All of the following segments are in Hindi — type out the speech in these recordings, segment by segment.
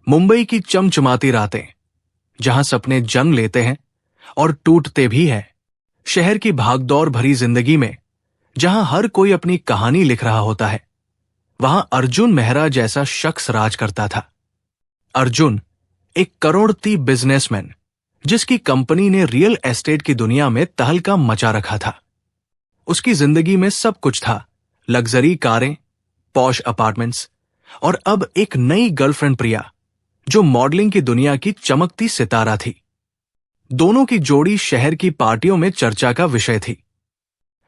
मुंबई की चमचमाती रातें, जहां सपने जन्म लेते हैं और टूटते भी हैं। शहर की भागदौड़ भरी जिंदगी में जहां हर कोई अपनी कहानी लिख रहा होता है, वहां अर्जुन मेहरा जैसा शख्स राज करता था। अर्जुन एक करोड़पति बिजनेसमैन, जिसकी कंपनी ने रियल एस्टेट की दुनिया में तहलका मचा रखा था। उसकी जिंदगी में सब कुछ था, लग्जरी कारें, पॉश अपार्टमेंट्स और अब एक नई गर्लफ्रेंड प्रिया, जो मॉडलिंग की दुनिया की चमकती सितारा थी। दोनों की जोड़ी शहर की पार्टियों में चर्चा का विषय थी।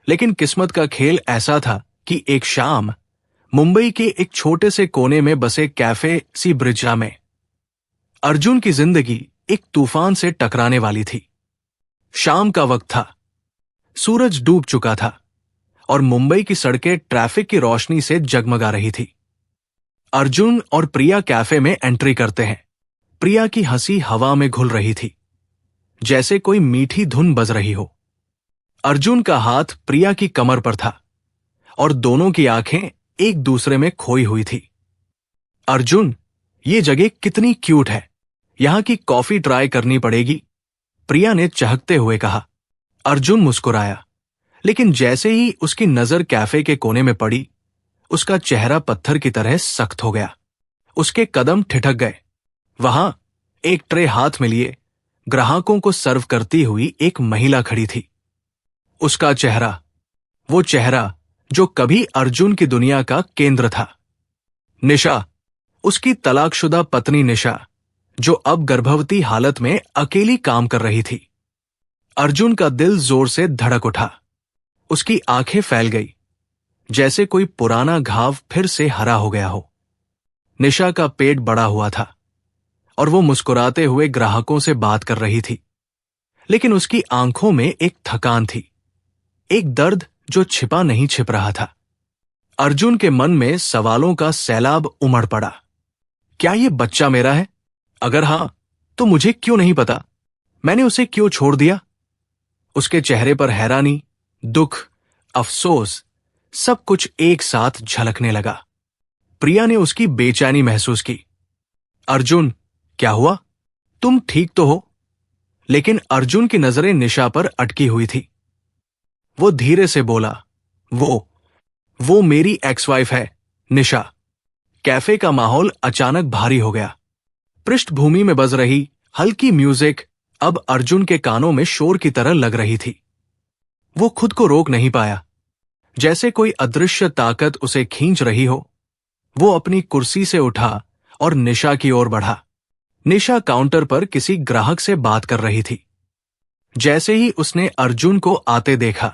लेकिन किस्मत का खेल ऐसा था कि एक शाम मुंबई के एक छोटे से कोने में बसे कैफे सी ब्रिजा में अर्जुन की जिंदगी एक तूफान से टकराने वाली थी। शाम का वक्त था, सूरज डूब चुका था और मुंबई की सड़कें ट्रैफिक की रोशनी से जगमगा रही थी। अर्जुन और प्रिया कैफे में एंट्री करते हैं। प्रिया की हंसी हवा में घुल रही थी, जैसे कोई मीठी धुन बज रही हो। अर्जुन का हाथ प्रिया की कमर पर था और दोनों की आंखें एक दूसरे में खोई हुई थी। अर्जुन, ये जगह कितनी क्यूट है, यहां की कॉफी ट्राई करनी पड़ेगी, प्रिया ने चहकते हुए कहा। अर्जुन मुस्कुराया, लेकिन जैसे ही उसकी नजर कैफे के कोने में पड़ी, उसका चेहरा पत्थर की तरह सख्त हो गया। उसके कदम ठिठक गए। वहां एक ट्रे हाथ में लिए ग्राहकों को सर्व करती हुई एक महिला खड़ी थी। उसका चेहरा, वो चेहरा जो कभी अर्जुन की दुनिया का केंद्र था। निशा, उसकी तलाकशुदा पत्नी निशा, जो अब गर्भवती हालत में अकेली काम कर रही थी। अर्जुन का दिल जोर से धड़क उठा। उसकी आंखें फैल गई, जैसे कोई पुराना घाव फिर से हरा हो गया हो। निशा का पेट बड़ा हुआ था और वो मुस्कुराते हुए ग्राहकों से बात कर रही थी, लेकिन उसकी आंखों में एक थकान थी, एक दर्द जो छिपा नहीं छिप रहा था। अर्जुन के मन में सवालों का सैलाब उमड़ पड़ा। क्या ये बच्चा मेरा है? अगर हां, तो मुझे क्यों नहीं पता? मैंने उसे क्यों छोड़ दिया? उसके चेहरे पर हैरानी, दुख, अफसोस, सब कुछ एक साथ झलकने लगा। प्रिया ने उसकी बेचैनी महसूस की। अर्जुन, क्या हुआ? तुम ठीक तो हो? लेकिन अर्जुन की नजरें निशा पर अटकी हुई थी। वो धीरे से बोला, वो मेरी एक्स वाइफ है, निशा। कैफे का माहौल अचानक भारी हो गया। पृष्ठभूमि में बज रही हल्की म्यूजिक अब अर्जुन के कानों में शोर की तरह लग रही थी। वो खुद को रोक नहीं पाया, जैसे कोई अदृश्य ताकत उसे खींच रही हो। वो अपनी कुर्सी से उठा और निशा की ओर बढ़ा। निशा काउंटर पर किसी ग्राहक से बात कर रही थी। जैसे ही उसने अर्जुन को आते देखा,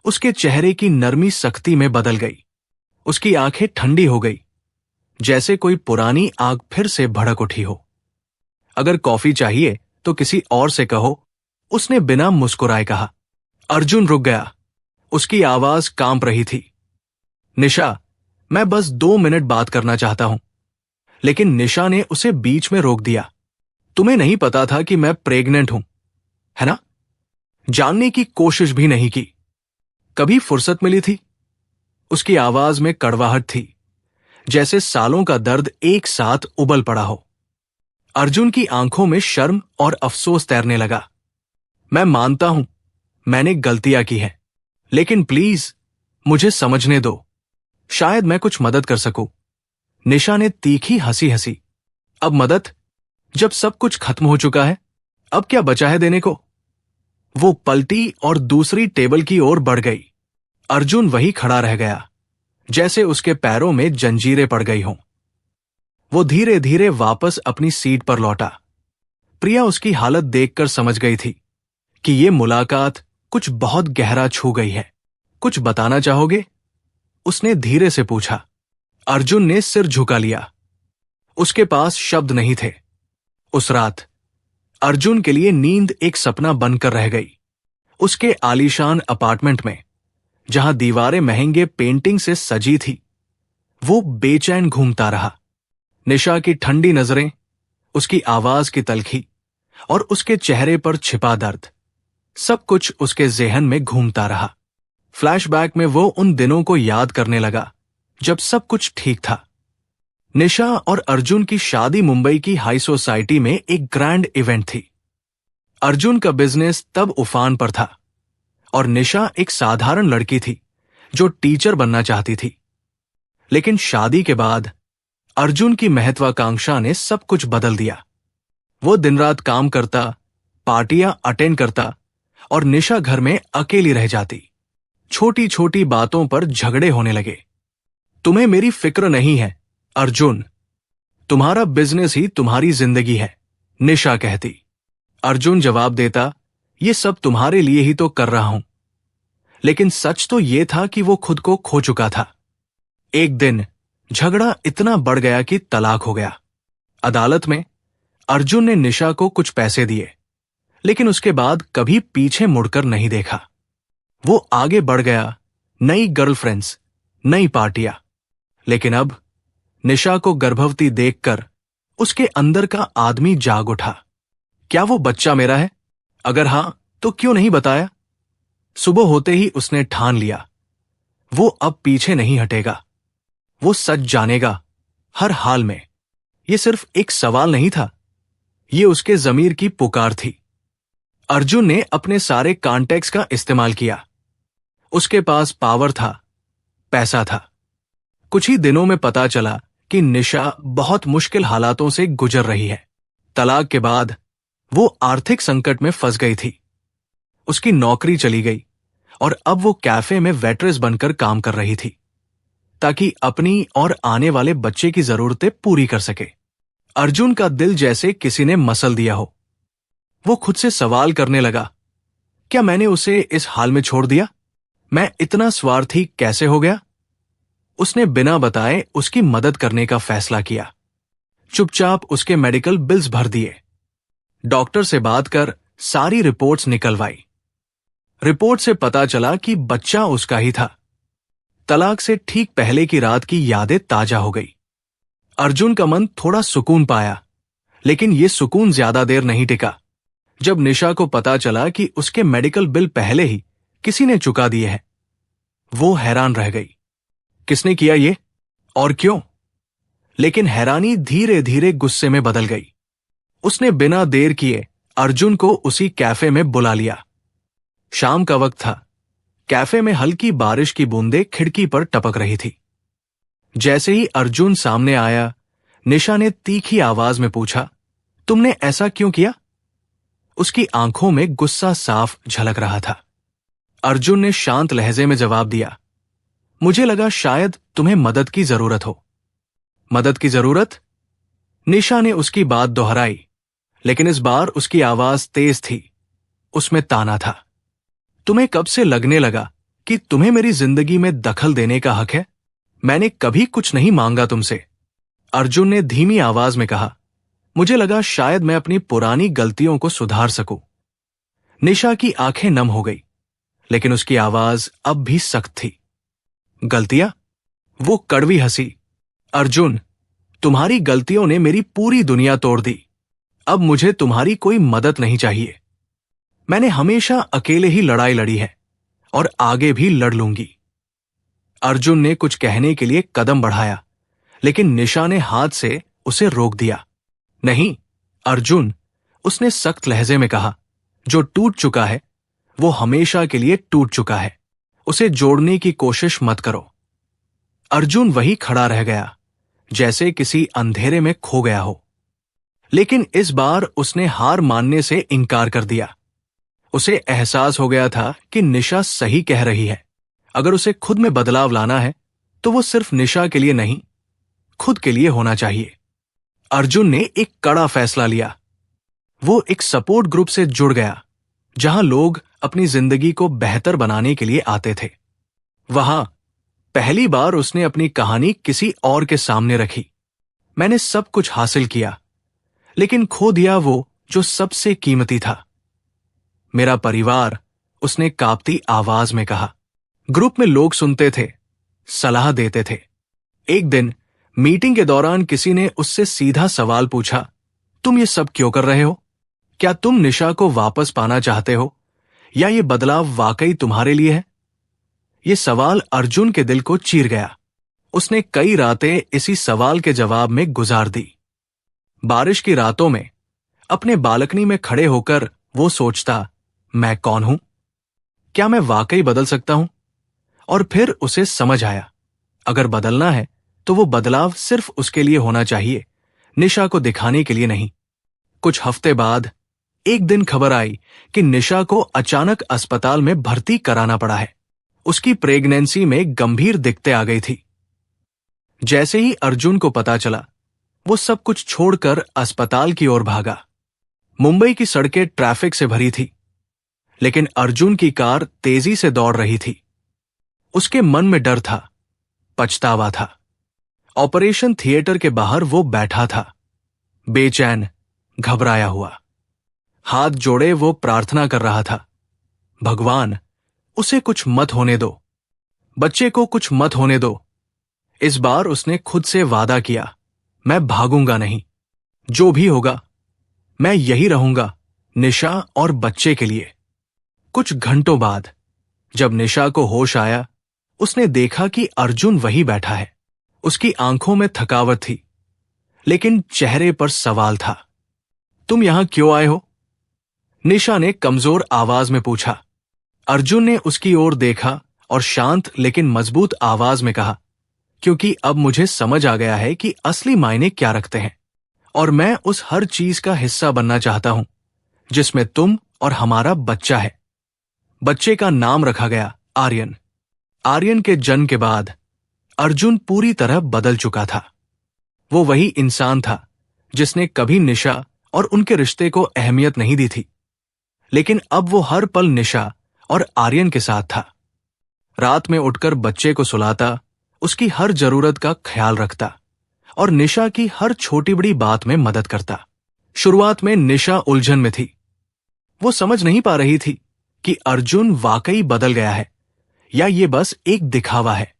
उसके चेहरे की नरमी सख्ती में बदल गई। उसकी आंखें ठंडी हो गई, जैसे कोई पुरानी आग फिर से भड़क उठी हो। अगर कॉफी चाहिए तो किसी और से कहो, उसने बिना मुस्कुराए कहा। अर्जुन रुक गया, उसकी आवाज कांप रही थी। निशा, मैं बस 2 मिनट बात करना चाहता हूं। लेकिन निशा ने उसे बीच में रोक दिया। तुम्हें नहीं पता था कि मैं प्रेग्नेंट हूं, है ना? जानने की कोशिश भी नहीं की। कभी फुर्सत मिली थी? उसकी आवाज में कड़वाहट थी, जैसे सालों का दर्द एक साथ उबल पड़ा हो। अर्जुन की आंखों में शर्म और अफसोस तैरने लगा। मैं मानता हूं, मैंने गलतियां की हैं, लेकिन प्लीज मुझे समझने दो। शायद मैं कुछ मदद कर सकूं। निशा ने तीखी हंसी हंसी। अब मदद? जब सब कुछ खत्म हो चुका है, अब क्या बचा है देने को? वो पलटी और दूसरी टेबल की ओर बढ़ गई। अर्जुन वही खड़ा रह गया, जैसे उसके पैरों में जंजीरें पड़ गई हों। वो धीरे धीरे वापस अपनी सीट पर लौटा। प्रिया उसकी हालत देखकर समझ गई थी कि ये मुलाकात कुछ बहुत गहरा छू गई है। कुछ बताना चाहोगे? उसने धीरे से पूछा। अर्जुन ने सिर झुका लिया। उसके पास शब्द नहीं थे। उस रात अर्जुन के लिए नींद एक सपना बनकर रह गई। उसके आलीशान अपार्टमेंट में, जहां दीवारें महंगे पेंटिंग से सजी थी, वो बेचैन घूमता रहा। निशा की ठंडी नजरें, उसकी आवाज की तलखी और उसके चेहरे पर छिपा दर्द, सब कुछ उसके ज़हन में घूमता रहा। फ्लैशबैक में वो उन दिनों को याद करने लगा जब सब कुछ ठीक था। निशा और अर्जुन की शादी मुंबई की हाई सोसाइटी में एक ग्रैंड इवेंट थी। अर्जुन का बिजनेस तब उफान पर था और निशा एक साधारण लड़की थी जो टीचर बनना चाहती थी। लेकिन शादी के बाद अर्जुन की महत्वाकांक्षा ने सब कुछ बदल दिया। वो दिन रात काम करता, पार्टियां अटेंड करता और निशा घर में अकेली रह जाती। छोटी छोटी बातों पर झगड़े होने लगे। तुम्हें मेरी फिक्र नहीं है अर्जुन, तुम्हारा बिजनेस ही तुम्हारी जिंदगी है, निशा कहती। अर्जुन जवाब देता, ये सब तुम्हारे लिए ही तो कर रहा हूं। लेकिन सच तो यह था कि वो खुद को खो चुका था। एक दिन झगड़ा इतना बढ़ गया कि तलाक हो गया। अदालत में अर्जुन ने निशा को कुछ पैसे दिए, लेकिन उसके बाद कभी पीछे मुड़कर नहीं देखा। वो आगे बढ़ गया, नई गर्लफ्रेंड्स, नई पार्टियां। लेकिन अब निशा को गर्भवती देखकर उसके अंदर का आदमी जाग उठा। क्या वो बच्चा मेरा है? अगर हां तो क्यों नहीं बताया? सुबह होते ही उसने ठान लिया, वो अब पीछे नहीं हटेगा। वो सच जानेगा हर हाल में। ये सिर्फ एक सवाल नहीं था, ये उसके जमीर की पुकार थी। अर्जुन ने अपने सारे कॉन्टैक्ट्स का इस्तेमाल किया। उसके पास पावर था, पैसा था। कुछ ही दिनों में पता चला कि निशा बहुत मुश्किल हालातों से गुजर रही है। तलाक के बाद वो आर्थिक संकट में फंस गई थी। उसकी नौकरी चली गई और अब वो कैफे में वेट्रेस बनकर काम कर रही थी ताकि अपनी और आने वाले बच्चे की जरूरतें पूरी कर सके। अर्जुन का दिल जैसे किसी ने मसल दिया हो। वो खुद से सवाल करने लगा, क्या मैंने उसे इस हाल में छोड़ दिया? मैं इतना स्वार्थी कैसे हो गया? उसने बिना बताए उसकी मदद करने का फैसला किया। चुपचाप उसके मेडिकल बिल्स भर दिए। डॉक्टर से बात कर सारी रिपोर्ट्स निकलवाई। रिपोर्ट से पता चला कि बच्चा उसका ही था। तलाक से ठीक पहले की रात की यादें ताजा हो गई। अर्जुन का मन थोड़ा सुकून पाया, लेकिन यह सुकून ज्यादा देर नहीं टिका। जब निशा को पता चला कि उसके मेडिकल बिल पहले ही किसी ने चुका दिए हैं, वो हैरान रह गई। किसने किया ये और क्यों? लेकिन हैरानी धीरे धीरे गुस्से में बदल गई। उसने बिना देर किए अर्जुन को उसी कैफे में बुला लिया। शाम का वक्त था। कैफे में हल्की बारिश की बूंदें खिड़की पर टपक रही थी। जैसे ही अर्जुन सामने आया, निशा ने तीखी आवाज में पूछा, तुमने ऐसा क्यों किया? उसकी आंखों में गुस्सा साफ झलक रहा था। अर्जुन ने शांत लहजे में जवाब दिया, मुझे लगा शायद तुम्हें मदद की जरूरत हो। मदद की जरूरत? निशा ने उसकी बात दोहराई, लेकिन इस बार उसकी आवाज तेज थी। उसमें ताना था। तुम्हें कब से लगने लगा कि तुम्हें मेरी जिंदगी में दखल देने का हक है? मैंने कभी कुछ नहीं मांगा तुमसे। अर्जुन ने धीमी आवाज में कहा, मुझे लगा शायद मैं अपनी पुरानी गलतियों को सुधार सकूं। निशा की आंखें नम हो गई, लेकिन उसकी आवाज अब भी सख्त थी। गलतियां? वो कड़वी हंसी। अर्जुन, तुम्हारी गलतियों ने मेरी पूरी दुनिया तोड़ दी। अब मुझे तुम्हारी कोई मदद नहीं चाहिए। मैंने हमेशा अकेले ही लड़ाई लड़ी है और आगे भी लड़ लूंगी। अर्जुन ने कुछ कहने के लिए कदम बढ़ाया, लेकिन निशा ने हाथ से उसे रोक दिया। नहीं अर्जुन, उसने सख्त लहजे में कहा, जो टूट चुका है वो हमेशा के लिए टूट चुका है। उसे जोड़ने की कोशिश मत करो। अर्जुन वही खड़ा रह गया, जैसे किसी अंधेरे में खो गया हो। लेकिन इस बार उसने हार मानने से इनकार कर दिया। उसे एहसास हो गया था कि निशा सही कह रही है। अगर उसे खुद में बदलाव लाना है तो वो सिर्फ निशा के लिए नहीं, खुद के लिए होना चाहिए। अर्जुन ने एक कड़ा फैसला लिया। वो एक सपोर्ट ग्रुप से जुड़ गया, जहां लोग अपनी जिंदगी को बेहतर बनाने के लिए आते थे। वहां पहली बार उसने अपनी कहानी किसी और के सामने रखी। मैंने सब कुछ हासिल किया, लेकिन खो दिया वो जो सबसे कीमती था, मेरा परिवार, उसने कांपती आवाज में कहा। ग्रुप में लोग सुनते थे, सलाह देते थे। एक दिन मीटिंग के दौरान किसी ने उससे सीधा सवाल पूछा, तुम ये सब क्यों कर रहे हो? क्या तुम निशा को वापस पाना चाहते हो या ये बदलाव वाकई तुम्हारे लिए है? ये सवाल अर्जुन के दिल को चीर गया। उसने कई रातें इसी सवाल के जवाब में गुजार दी। बारिश की रातों में अपने बालकनी में खड़े होकर वो सोचता, मैं कौन हूं? क्या मैं वाकई बदल सकता हूं? और फिर उसे समझ आया, अगर बदलना है तो वो बदलाव सिर्फ उसके लिए होना चाहिए, निशा को दिखाने के लिए नहीं। कुछ हफ्ते बाद एक दिन खबर आई कि निशा को अचानक अस्पताल में भर्ती कराना पड़ा है। उसकी प्रेगनेंसी में गंभीर दिक्कतें आ गई थी। जैसे ही अर्जुन को पता चला, वो सब कुछ छोड़कर अस्पताल की ओर भागा। मुंबई की सड़कें ट्रैफिक से भरी थी, लेकिन अर्जुन की कार तेजी से दौड़ रही थी। उसके मन में डर था, पछतावा था। ऑपरेशन थिएटर के बाहर वो बैठा था, बेचैन, घबराया हुआ। हाथ जोड़े वो प्रार्थना कर रहा था, भगवान, उसे कुछ मत होने दो, बच्चे को कुछ मत होने दो। इस बार उसने खुद से वादा किया, मैं भागूंगा नहीं, जो भी होगा मैं यही रहूंगा, निशा और बच्चे के लिए। कुछ घंटों बाद जब निशा को होश आया, उसने देखा कि अर्जुन वही बैठा है। उसकी आंखों में थकावट थी, लेकिन चेहरे पर सवाल था। तुम यहां क्यों आए हो? निशा ने कमजोर आवाज में पूछा। अर्जुन ने उसकी ओर देखा और शांत लेकिन मजबूत आवाज में कहा, क्योंकि अब मुझे समझ आ गया है कि असली मायने क्या रखते हैं, और मैं उस हर चीज का हिस्सा बनना चाहता हूं जिसमें तुम और हमारा बच्चा है। बच्चे का नाम रखा गया आर्यन। आर्यन के जन्म के बाद अर्जुन पूरी तरह बदल चुका था। वो वही इंसान था जिसने कभी निशा और उनके रिश्ते को अहमियत नहीं दी थी, लेकिन अब वो हर पल निशा और आर्यन के साथ था। रात में उठकर बच्चे को सुलाता, उसकी हर जरूरत का ख्याल रखता और निशा की हर छोटी बड़ी बात में मदद करता। शुरुआत में निशा उलझन में थी। वो समझ नहीं पा रही थी कि अर्जुन वाकई बदल गया है या ये बस एक दिखावा है।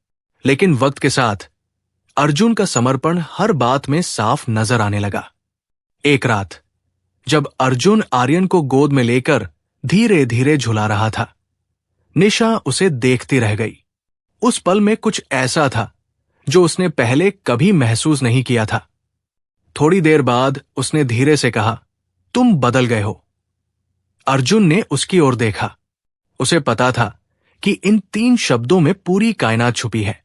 लेकिन वक्त के साथ अर्जुन का समर्पण हर बात में साफ नजर आने लगा। एक रात जब अर्जुन आर्यन को गोद में लेकर धीरे धीरे झुला रहा था, निशा उसे देखती रह गई। उस पल में कुछ ऐसा था जो उसने पहले कभी महसूस नहीं किया था। थोड़ी देर बाद उसने धीरे से कहा, तुम बदल गए हो। अर्जुन ने उसकी ओर देखा। उसे पता था कि इन 3 शब्दों में पूरी कायनात छुपी है।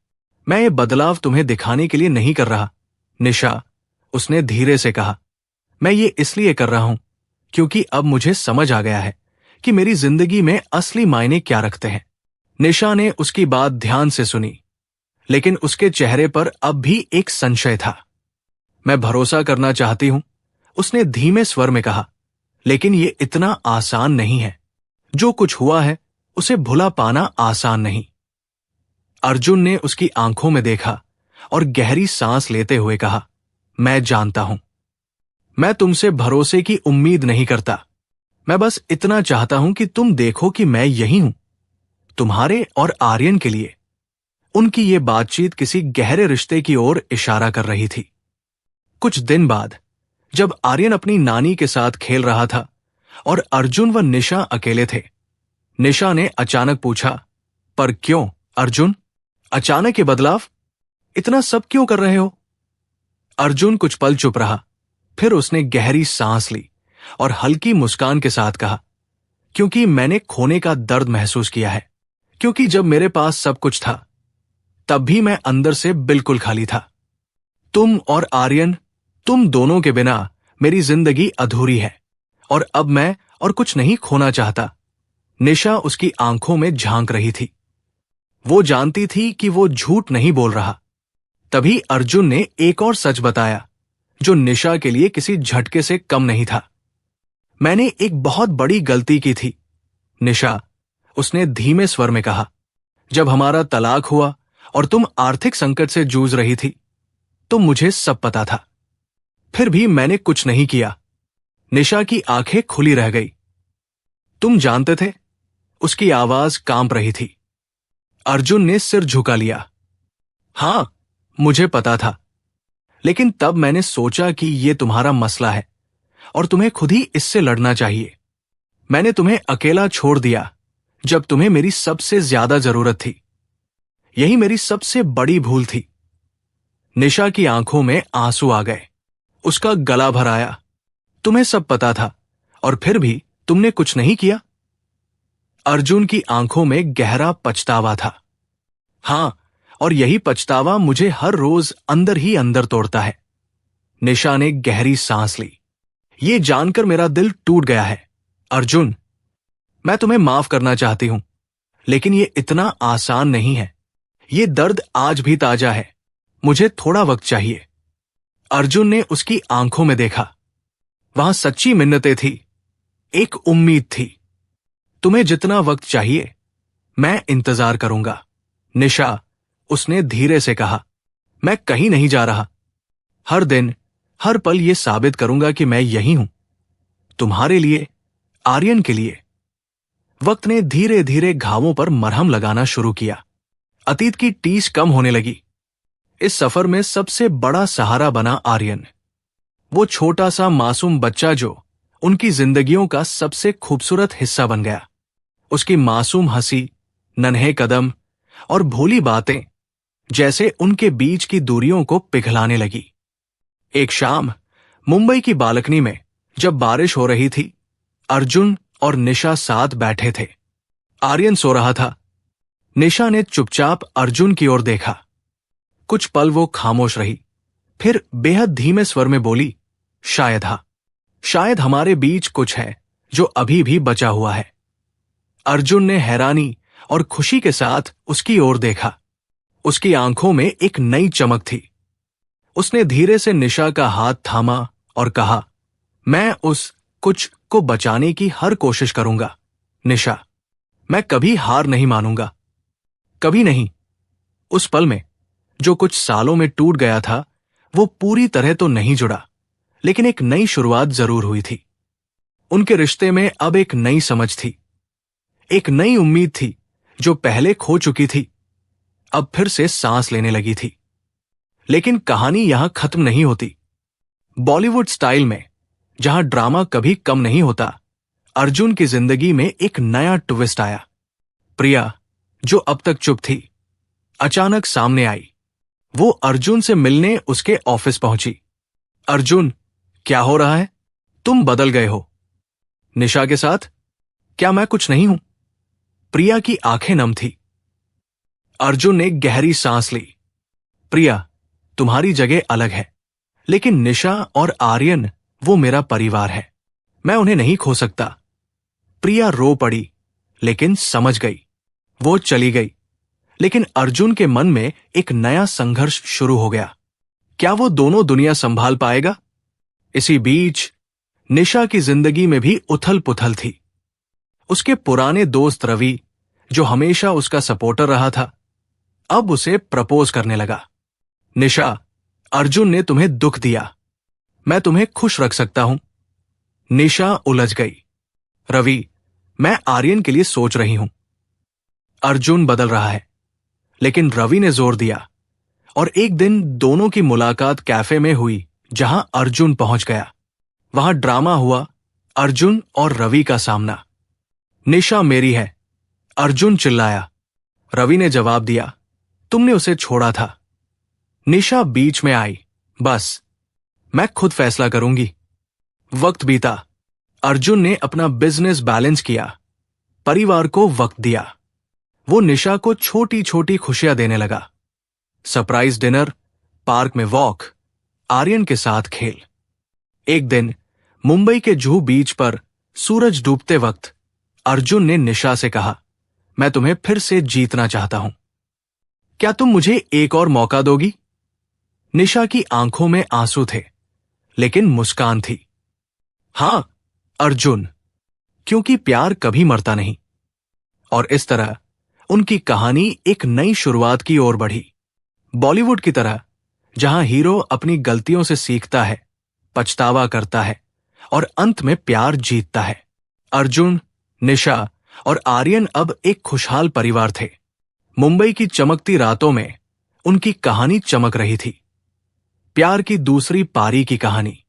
मैं ये बदलाव तुम्हें दिखाने के लिए नहीं कर रहा, निशा, उसने धीरे से कहा। मैं ये इसलिए कर रहा हूं क्योंकि अब मुझे समझ आ गया है कि मेरी जिंदगी में असली मायने क्या रखते हैं। निशा ने उसकी बात ध्यान से सुनी, लेकिन उसके चेहरे पर अब भी एक संशय था। मैं भरोसा करना चाहती हूं, उसने धीमे स्वर में कहा, लेकिन ये इतना आसान नहीं है। जो कुछ हुआ है उसे भुला पाना आसान नहीं। अर्जुन ने उसकी आंखों में देखा और गहरी सांस लेते हुए कहा, मैं जानता हूं। मैं तुमसे भरोसे की उम्मीद नहीं करता। मैं बस इतना चाहता हूं कि तुम देखो कि मैं यही हूं, तुम्हारे और आर्यन के लिए। उनकी ये बातचीत किसी गहरे रिश्ते की ओर इशारा कर रही थी। कुछ दिन बाद जब आर्यन अपनी नानी के साथ खेल रहा था और अर्जुन व निशा अकेले थे, निशा ने अचानक पूछा, पर क्यों अर्जुन? अचानक ये बदलाव? इतना सब क्यों कर रहे हो? अर्जुन कुछ पल चुप रहा, फिर उसने गहरी सांस ली और हल्की मुस्कान के साथ कहा, क्योंकि मैंने खोने का दर्द महसूस किया है। क्योंकि जब मेरे पास सब कुछ था, तब भी मैं अंदर से बिल्कुल खाली था। तुम और आर्यन, तुम दोनों के बिना मेरी जिंदगी अधूरी है, और अब मैं और कुछ नहीं खोना चाहता। निशा उसकी आंखों में झांक रही थी। वो जानती थी कि वो झूठ नहीं बोल रहा। तभी अर्जुन ने एक और सच बताया, जो निशा के लिए किसी झटके से कम नहीं था। मैंने एक बहुत बड़ी गलती की थी, निशा, उसने धीमे स्वर में कहा। जब हमारा तलाक हुआ और तुम आर्थिक संकट से जूझ रही थी, तो मुझे सब पता था। फिर भी मैंने कुछ नहीं किया। निशा की आंखें खुली रह गई। तुम जानते थे? उसकी आवाज कांप रही थी। अर्जुन ने सिर झुका लिया। हां, मुझे पता था, लेकिन तब मैंने सोचा कि यह तुम्हारा मसला है और तुम्हें खुद ही इससे लड़ना चाहिए। मैंने तुम्हें अकेला छोड़ दिया जब तुम्हें मेरी सबसे ज्यादा जरूरत थी। यही मेरी सबसे बड़ी भूल थी। निशा की आंखों में आंसू आ गए। उसका गला भर आया। तुम्हें सब पता था और फिर भी तुमने कुछ नहीं किया? अर्जुन की आंखों में गहरा पछतावा था। हां, और यही पछतावा मुझे हर रोज अंदर ही अंदर तोड़ता है। निशा ने गहरी सांस ली। ये जानकर मेरा दिल टूट गया है। अर्जुन, मैं तुम्हें माफ करना चाहती हूं, लेकिन ये इतना आसान नहीं है। ये दर्द आज भी ताजा है। मुझे थोड़ा वक्त चाहिए। अर्जुन ने उसकी आंखों में देखा। वहां सच्ची मिन्नतें थी, एक उम्मीद थी। तुम्हें जितना वक्त चाहिए, मैं इंतजार करूंगा। निशा, उसने धीरे से कहा, मैं कहीं नहीं जा रहा। हर दिन, हर पल ये साबित करूंगा कि मैं यही हूं, तुम्हारे लिए, आर्यन के लिए। वक्त ने धीरे धीरे घावों पर मरहम लगाना शुरू किया। अतीत की टीस कम होने लगी। इस सफर में सबसे बड़ा सहारा बना आर्यन। वो छोटा सा मासूम बच्चा जो उनकी जिंदगियों का सबसे खूबसूरत हिस्सा बन गया। उसकी मासूम हंसी, नन्हे कदम और भोली बातें जैसे उनके बीच की दूरियों को पिघलाने लगी। एक शाम मुंबई की बालकनी में जब बारिश हो रही थी, अर्जुन और निशा साथ बैठे थे। आर्यन सो रहा था। निशा ने चुपचाप अर्जुन की ओर देखा। कुछ पल वो खामोश रही, फिर बेहद धीमे स्वर में बोली, शायद हमारे बीच कुछ है जो अभी भी बचा हुआ है। अर्जुन ने हैरानी और खुशी के साथ उसकी ओर देखा। उसकी आंखों में एक नई चमक थी। उसने धीरे से निशा का हाथ थामा और कहा, मैं उस कुछ को बचाने की हर कोशिश करूंगा। निशा, मैं कभी हार नहीं मानूंगा, कभी नहीं। उस पल में जो कुछ सालों में टूट गया था, वो पूरी तरह तो नहीं जुड़ा, लेकिन एक नई शुरुआत जरूर हुई थी। उनके रिश्ते में अब एक नई समझ थी, एक नई उम्मीद थी जो पहले खो चुकी थी, अब फिर से सांस लेने लगी थी। लेकिन कहानी यहां खत्म नहीं होती। बॉलीवुड स्टाइल में, जहां ड्रामा कभी कम नहीं होता, अर्जुन की जिंदगी में एक नया ट्विस्ट आया। प्रिया, जो अब तक चुप थी, अचानक सामने आई। वो अर्जुन से मिलने उसके ऑफिस पहुंची। अर्जुन, क्या हो रहा है? तुम बदल गए हो। निशा के साथ? क्या मैं कुछ नहीं हूं? प्रिया की आंखें नम थी। अर्जुन ने गहरी सांस ली। प्रिया, तुम्हारी जगह अलग है, लेकिन निशा और आर्यन, वो मेरा परिवार है। मैं उन्हें नहीं खो सकता। प्रिया रो पड़ी, लेकिन समझ गई। वो चली गई, लेकिन अर्जुन के मन में एक नया संघर्ष शुरू हो गया। क्या वो दोनों दुनिया संभाल पाएगा? इसी बीच निशा की जिंदगी में भी उथल पुथल थी। उसके पुराने दोस्त रवि, जो हमेशा उसका सपोर्टर रहा था, अब उसे प्रपोज करने लगा। निशा, अर्जुन ने तुम्हें दुख दिया, मैं तुम्हें खुश रख सकता हूं। निशा उलझ गई। रवि, मैं आर्यन के लिए सोच रही हूं। अर्जुन बदल रहा है, लेकिन रवि ने जोर दिया, और एक दिन दोनों की मुलाकात कैफे में हुई, जहां अर्जुन पहुंच गया। वहां ड्रामा हुआ, अर्जुन और रवि का सामना। निशा मेरी है, अर्जुन चिल्लाया। रवि ने जवाब दिया, तुमने उसे छोड़ा था। निशा बीच में आई, बस, मैं खुद फैसला करूंगी। वक्त बीता। अर्जुन ने अपना बिजनेस बैलेंस किया, परिवार को वक्त दिया। वो निशा को छोटी छोटी खुशियां देने लगा। सरप्राइज डिनर, पार्क में वॉक, आर्यन के साथ खेल। एक दिन मुंबई के जुहू बीच पर सूरज डूबते वक्त अर्जुन ने निशा से कहा, मैं तुम्हें फिर से जीतना चाहता हूं। क्या तुम मुझे एक और मौका दोगी? निशा की आंखों में आंसू थे, लेकिन मुस्कान थी। हां, अर्जुन, क्योंकि प्यार कभी मरता नहीं। और इस तरह उनकी कहानी एक नई शुरुआत की ओर बढ़ी। बॉलीवुड की तरह, जहां हीरो अपनी गलतियों से सीखता है, पछतावा करता है और अंत में प्यार जीतता है। अर्जुन, निशा और आर्यन अब एक खुशहाल परिवार थे। मुंबई की चमकती रातों में उनकी कहानी चमक रही थी। प्यार की दूसरी पारी की कहानी।